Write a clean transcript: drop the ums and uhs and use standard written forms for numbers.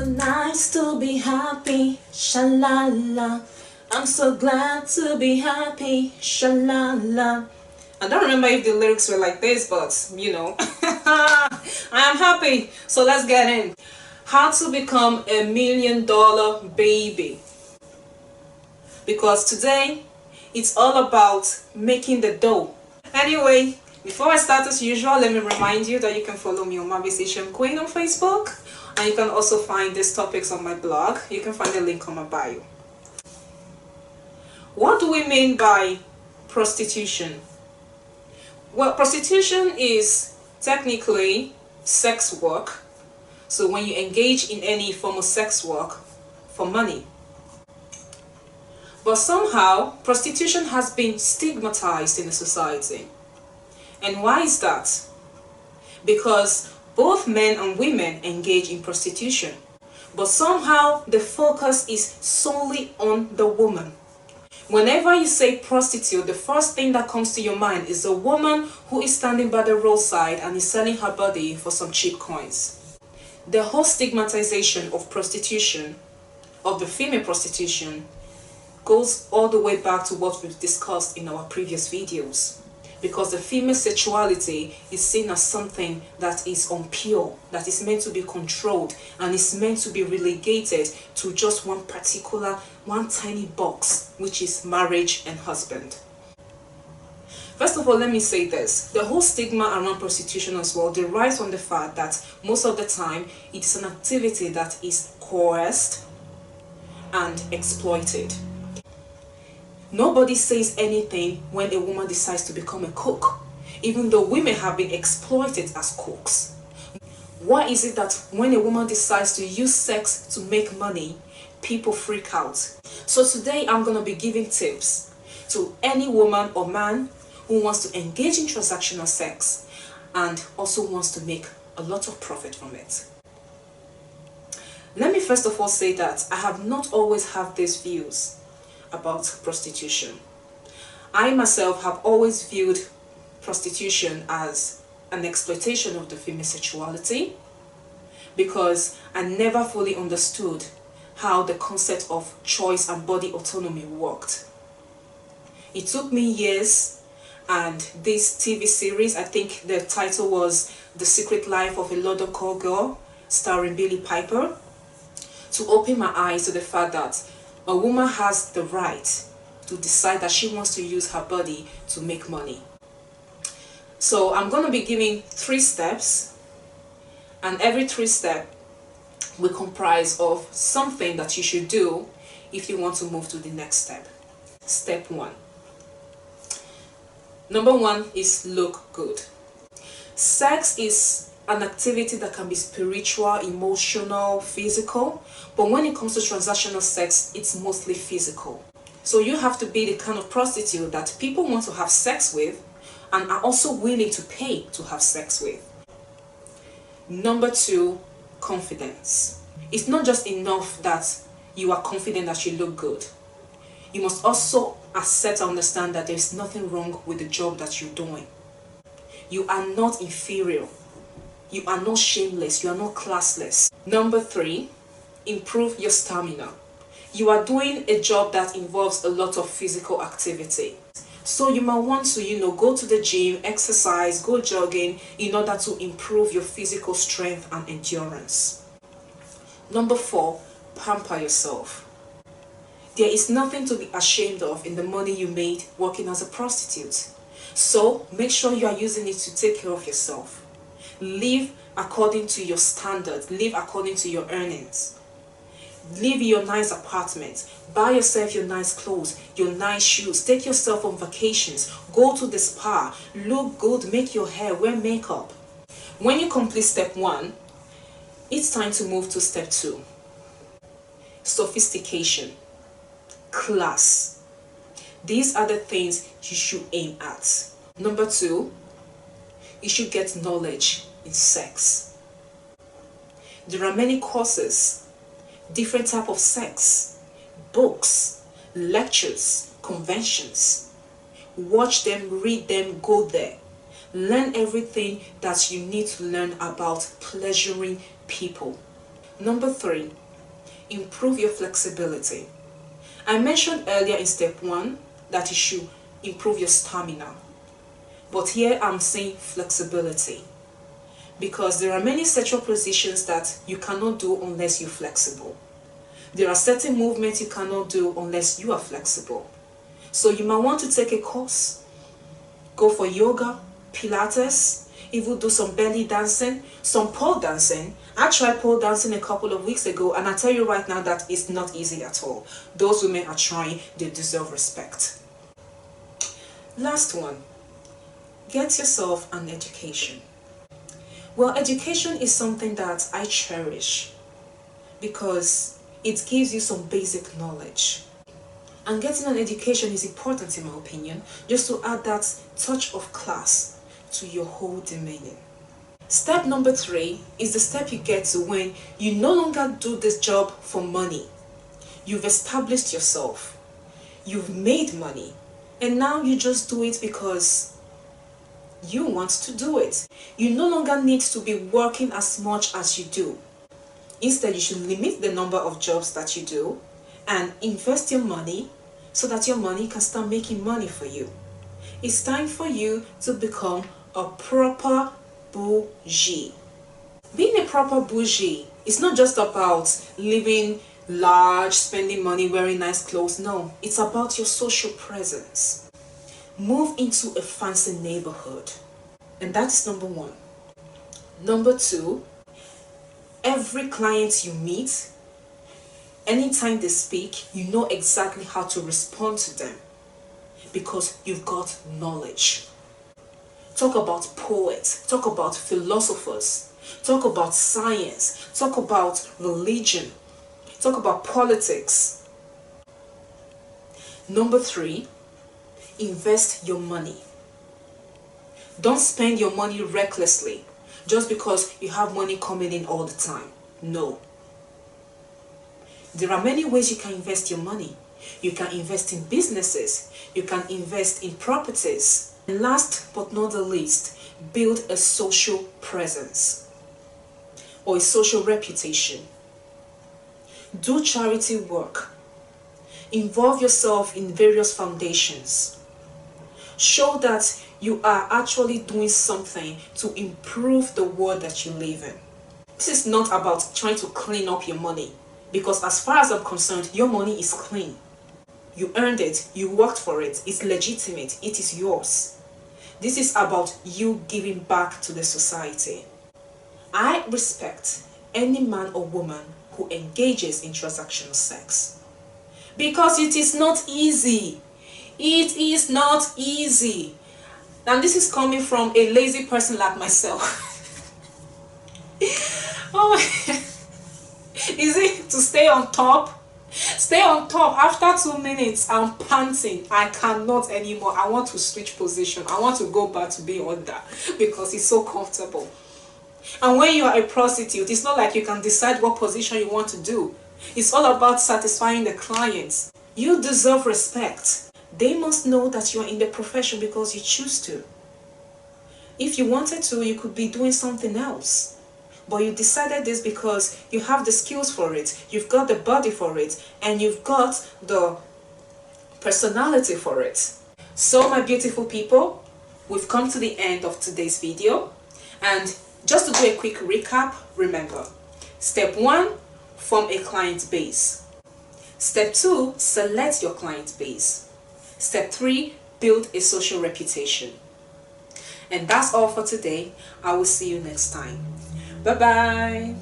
nice to be happy, sha-la-la. I'm so glad to be happy, sha-la-la. I don't remember if the lyrics were like this, but you know, I am happy. So let's get in. How to become $1 million baby. Because today, it's all about making the dough. Anyway, before I start as usual, let me remind you that you can follow me on Marvis Asian Queen on Facebook. And you can also find these topics on my blog. You can find the link on my bio. What do we mean by prostitution? Well, prostitution is technically sex work. So when you engage in any form of sex work for money. But somehow, prostitution has been stigmatized in the society. And why is that? Because both men and women engage in prostitution. But somehow, the focus is solely on the woman. Whenever you say prostitute, the first thing that comes to your mind is a woman who is standing by the roadside and is selling her body for some cheap coins. The whole stigmatization of prostitution, of the female prostitution, goes all the way back to what we've discussed in our previous videos. Because the female sexuality is seen as something that is impure, that is meant to be controlled, and is meant to be relegated to just one tiny box, which is marriage and husband. First of all, let me say this. The whole stigma around prostitution as well derives from the fact that most of the time it is an activity that is coerced and exploited. Nobody says anything when a woman decides to become a cook, even though women have been exploited as cooks. Why is it that when a woman decides to use sex to make money, people freak out? So today I'm going to be giving tips to any woman or man who wants to engage in transactional sex and also wants to make a lot of profit from it. Let me first of all say that I have not always had these views about prostitution. I myself have always viewed prostitution as an exploitation of the female sexuality because I never fully understood how the concept of choice and body autonomy worked. It took me years, and this TV series, I think the title was The Secret Life of a London Call Girl, starring Billie Piper, to open my eyes to the fact that a woman has the right to decide that she wants to use her body to make money. So I'm going to be giving 3 steps, and every 3 steps will comprise of something that you should do if you want to move to the next step. Step 1. Number 1 is look good. Sex is an activity that can be spiritual, emotional, physical, but when it comes to transactional sex, it's mostly physical. So you have to be the kind of prostitute that people want to have sex with and are also willing to pay to have sex with. Number 2, confidence. It's not just enough that you are confident that you look good. You must also accept and understand that there's nothing wrong with the job that you're doing. You are not inferior. You are not shameless. You are not classless. Number 3, improve your stamina. You are doing a job that involves a lot of physical activity. So you might want to, go to the gym, exercise, go jogging in order to improve your physical strength and endurance. Number 4, pamper yourself. There is nothing to be ashamed of in the money you made working as a prostitute. So make sure you are using it to take care of yourself. Live according to your standards. Live according to your earnings. Live in your nice apartment. Buy yourself your nice clothes, your nice shoes. Take yourself on vacations. Go to the spa. Look good. Make your hair. Wear makeup. When you complete step 1, it's time to move to step 2. Sophistication. Class. These are the things you should aim at. Number 2, you should get knowledge in sex. There are many courses, different type of sex, books, lectures, conventions. Watch them, read them, go there. Learn everything that you need to learn about pleasuring people. Number 3, improve your flexibility. I mentioned earlier in step 1 that you should improve your stamina. But here I'm saying flexibility. Because there are many sexual positions that you cannot do unless you're flexible. There are certain movements you cannot do unless you are flexible. So you might want to take a course. Go for yoga, Pilates, even do some belly dancing, some pole dancing. I tried pole dancing a couple of weeks ago, and I tell you right now that it's not easy at all. Those women are trying, they deserve respect. Last one, get yourself an education. Well, education is something that I cherish because it gives you some basic knowledge. And getting an education is important in my opinion, just to add that touch of class to your whole demeanor. Step number 3 is the step you get to when you no longer do this job for money. You've established yourself, you've made money, and now you just do it because you want to do it. You no longer need to be working as much as you do. Instead, you should limit the number of jobs that you do and invest your money so that your money can start making money for you. It's time for you to become a proper bougie. Being a proper bougie is not just about living large, spending money, wearing nice clothes. No, it's about your social presence. Move into a fancy neighborhood. And that's number 1. Number 2, every client you meet, anytime they speak, you know exactly how to respond to them because you've got knowledge. Talk about poets, talk about philosophers, talk about science, talk about religion, talk about politics. Number 3, invest your money. Don't spend your money recklessly just because you have money coming in all the time. No. There are many ways you can invest your money. You can invest in businesses. You can invest in properties. And last but not the least, build a social presence or a social reputation. Do charity work. Involve yourself in various foundations. Show that you are actually doing something to improve the world that you live in. This is not about trying to clean up your money, because as far as I'm concerned, your money is clean. You earned it, you worked for it, it's legitimate, it is yours. This is about you giving back to the society. I respect any man or woman who engages in transactional sex because it is not easy. It is not easy. And this is coming from a lazy person like myself. Oh, is it to stay on top? Stay on top. After 2 minutes, I'm panting. I cannot anymore. I want to switch position. I want to go back to being under because it's so comfortable. And when you are a prostitute, it's not like you can decide what position you want to do. It's all about satisfying the clients. You deserve respect. They must know that you are in the profession because you choose to. If you wanted to, you could be doing something else. But you decided this because you have the skills for it, you've got the body for it, and you've got the personality for it. So my beautiful people, we've come to the end of today's video. And just to do a quick recap, remember, step 1, form a client base. Step 2, select your client base. Step 3, build a social reputation. And that's all for today. I will see you next time. Bye-bye.